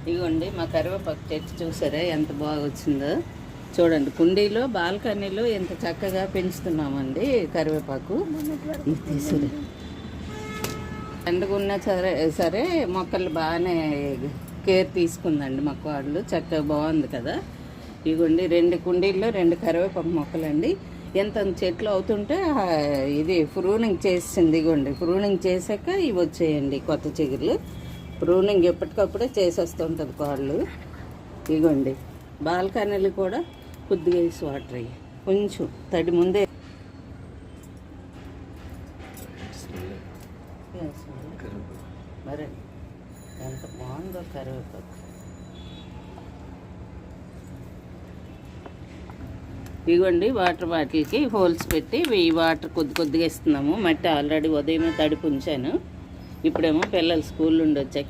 ఇదిగోండి మా కరివేపాకు చెట్టు చూసారా ఎంత బాగా వచ్చిందో. చూడండి, కుండీలో బాల్కనీలో ఎంత చక్కగా పెంచుతున్నామండి కరివేపాకు. ఇది తీసుకురా. ఎండగున్నా సరే సరే మొక్కలు బాగానే కేర్ తీసుకుందండి మొక్క వాళ్ళు. చక్కగా బాగుంది కదా. ఇదిగోండి 2 కుండీల్లో 2 కరివేపాకు మొక్కలండి. ఎంత చెట్లు అవుతుంటే ఇది ప్రూనింగ్ చేసింది. ఇదిగోండి ప్రూనింగ్ చేశాక ఇవి వచ్చేయండి కొత్త చిగుర్లు. ప్రూనింగ్ ఎప్పటికప్పుడే చేసేస్తుంటుంది కాళ్ళు. ఇదిగోండి బాల్కనీలు కూడా కొద్దిగా వేసి వాటర్ అయ్యి కొంచెం తడి ముందే మరి ఎంత బాగుందో కరివేపాకు. ఇదిగోండి వాటర్ బాటిల్కి హోల్స్ పెట్టి ఈ వాటర్ కొద్దిగా ఇస్తున్నాము. మట్టి ఆల్రెడీ ఉదయమే తడిపి ఉంచాను. ఇప్పుడేమో పిల్లలు స్కూల్ నుండి వచ్చాక